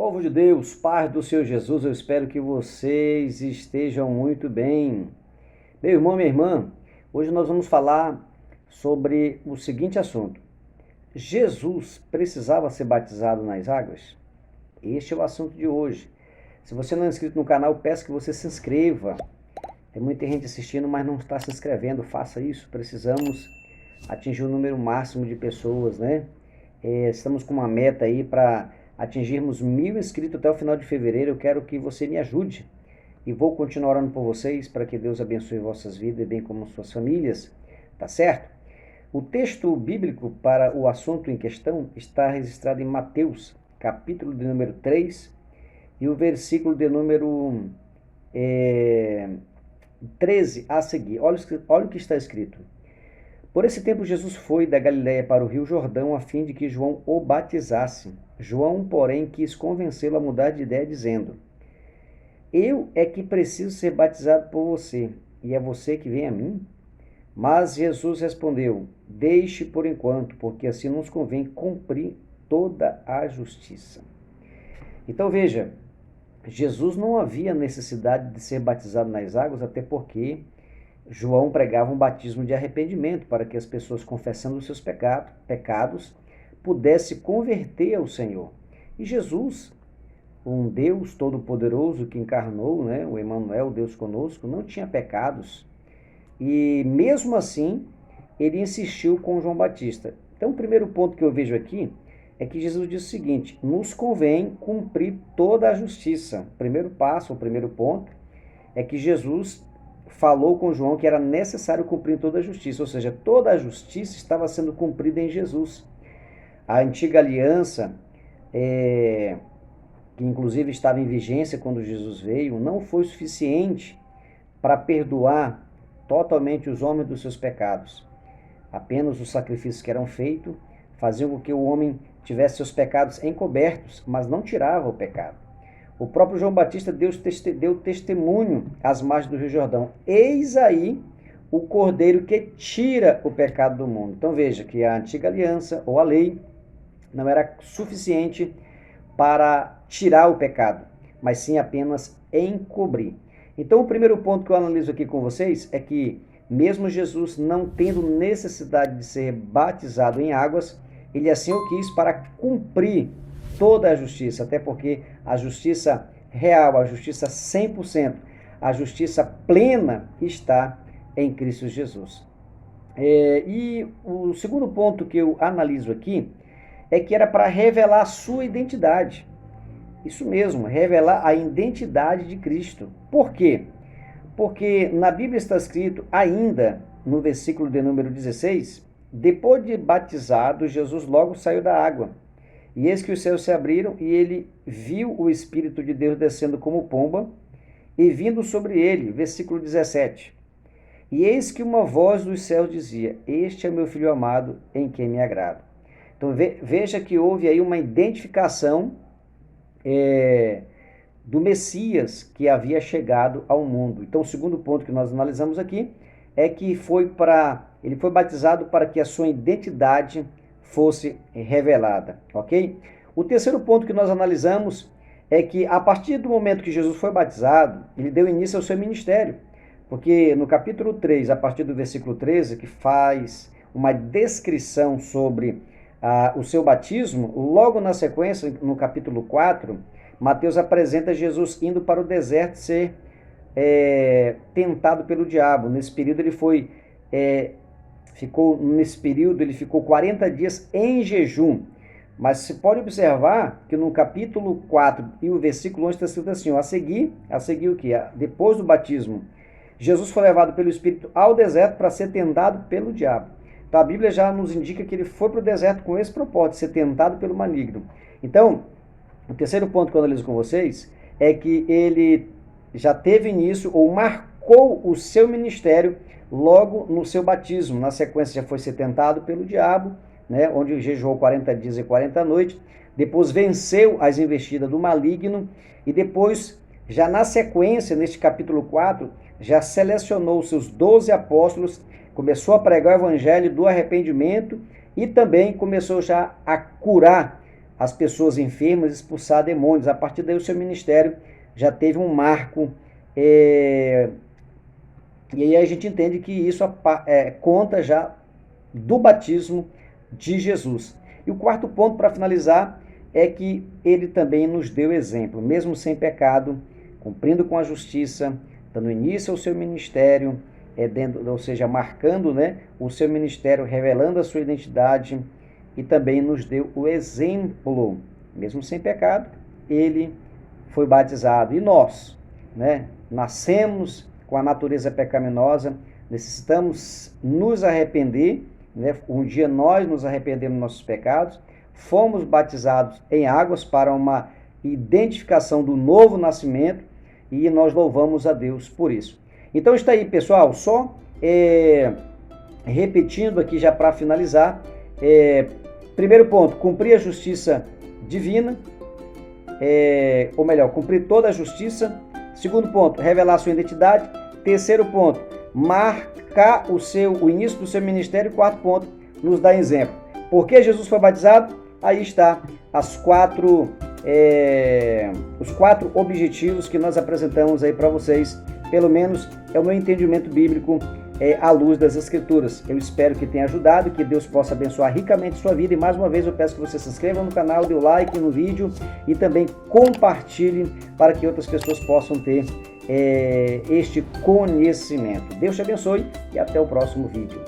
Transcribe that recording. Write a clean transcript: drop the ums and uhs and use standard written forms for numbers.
Povo de Deus, paz do Senhor Jesus, eu espero que vocês estejam muito bem. Meu irmão, minha irmã, hoje nós vamos falar sobre o seguinte assunto. Jesus precisava ser batizado nas águas? Este é o assunto de hoje. Se você não é inscrito no canal, peço que você se inscreva. Tem muita gente assistindo, mas não está se inscrevendo. Faça isso, precisamos atingir o número máximo de pessoas, né? Estamos com uma meta aí para atingirmos 1.000 inscritos até o final de fevereiro. Eu quero que você me ajude e vou continuar orando por vocês para que Deus abençoe vossas vidas, bem como suas famílias, tá certo? O texto bíblico para o assunto em questão está registrado em Mateus, capítulo de número 3 e o versículo de número 13 a seguir. Olha o que está escrito. Por esse tempo Jesus foi da Galiléia para o rio Jordão a fim de que João o batizasse. João, porém, quis convencê-lo a mudar de ideia, dizendo: Eu é que preciso ser batizado por você, e é você que vem a mim? Mas Jesus respondeu: Deixe por enquanto, porque assim nos convém cumprir toda a justiça. Então veja, Jesus não havia necessidade de ser batizado nas águas, até porque João pregava um batismo de arrependimento para que as pessoas, confessando os seus pecados, pudessem converter ao Senhor. E Jesus, um Deus todo-poderoso que encarnou, né, o Emmanuel, Deus conosco, não tinha pecados. E mesmo assim, ele insistiu com João Batista. Então, o primeiro ponto que eu vejo aqui é que Jesus disse o seguinte: nos convém cumprir toda a justiça. O primeiro passo, o primeiro ponto, é que Jesus falou com João que era necessário cumprir toda a justiça, ou seja, toda a justiça estava sendo cumprida em Jesus. A antiga aliança, que inclusive estava em vigência quando Jesus veio, não foi suficiente para perdoar totalmente os homens dos seus pecados. Apenas os sacrifícios que eram feitos faziam com que o homem tivesse seus pecados encobertos, mas não tirava o pecado. O próprio João Batista deu testemunho às margens do Rio Jordão. Eis aí o Cordeiro que tira o pecado do mundo. Então veja que a antiga aliança, ou a lei, não era suficiente para tirar o pecado, mas sim apenas encobrir. Então o primeiro ponto que eu analiso aqui com vocês é que, mesmo Jesus não tendo necessidade de ser batizado em águas, ele assim o quis para cumprir toda a justiça, até porque a justiça real, a justiça 100%, a justiça plena está em Cristo Jesus. E o segundo ponto que eu analiso aqui é que era para revelar a sua identidade. Isso mesmo, revelar a identidade de Cristo. Por quê? Porque na Bíblia está escrito ainda, no versículo de número 16, depois de batizado, Jesus logo saiu da água. E eis que os céus se abriram, e ele viu o Espírito de Deus descendo como pomba e vindo sobre ele. Versículo 17. E eis que uma voz dos céus dizia: Este é meu Filho amado, em quem me agrado. Então veja que houve aí uma identificação do Messias que havia chegado ao mundo. Então o segundo ponto que nós analisamos aqui é que ele foi batizado para que a sua identidade fosse revelada, ok? O terceiro ponto que nós analisamos é que, a partir do momento que Jesus foi batizado, ele deu início ao seu ministério, porque no capítulo 3, a partir do versículo 13, que faz uma descrição sobre o seu batismo, logo na sequência, no capítulo 4, Mateus apresenta Jesus indo para o deserto ser tentado pelo diabo. Nesse período ele ficou 40 dias em jejum. Mas se pode observar que no capítulo 4 e o versículo 11 está escrito assim: a seguir o que? Depois do batismo, Jesus foi levado pelo Espírito ao deserto para ser tentado pelo diabo. Então a Bíblia já nos indica que ele foi para o deserto com esse propósito, ser tentado pelo maligno. Então, o terceiro ponto que eu analiso com vocês é que ele já teve início, ou marcou o seu ministério logo no seu batismo. Na sequência já foi ser tentado pelo diabo, né, onde jejuou 40 dias e 40 noites, depois venceu as investidas do maligno, e depois, já na sequência, neste capítulo 4, já selecionou os seus 12 apóstolos, começou a pregar o evangelho do arrependimento e também começou já a curar as pessoas enfermas, expulsar demônios. A partir daí o seu ministério já teve um marco, e aí a gente entende que isso conta já do batismo de Jesus. E o quarto ponto, para finalizar, é que ele também nos deu exemplo, mesmo sem pecado, cumprindo com a justiça, dando início ao seu ministério, ou seja, marcando, né, o seu ministério, revelando a sua identidade, e também nos deu o exemplo, mesmo sem pecado, ele foi batizado. E nós, né, nascemos com a natureza pecaminosa, necessitamos nos arrepender, né? Um dia nós nos arrependemos dos nossos pecados, fomos batizados em águas para uma identificação do novo nascimento, e nós louvamos a Deus por isso. Então está aí, pessoal, só repetindo aqui já para finalizar. Primeiro ponto, cumprir a justiça divina, ou melhor, cumprir toda a justiça. Segundo ponto, revelar sua identidade. Terceiro ponto, marcar o início do seu ministério. Quarto ponto, nos dá exemplo. Por que Jesus foi batizado? Aí está os quatro objetivos que nós apresentamos aí para vocês. Pelo menos é o meu entendimento bíblico à luz das Escrituras. Eu espero que tenha ajudado, que Deus possa abençoar ricamente sua vida. E mais uma vez eu peço que você se inscreva no canal, dê o like no vídeo e também compartilhe para que outras pessoas possam ter este conhecimento. Deus te abençoe e até o próximo vídeo.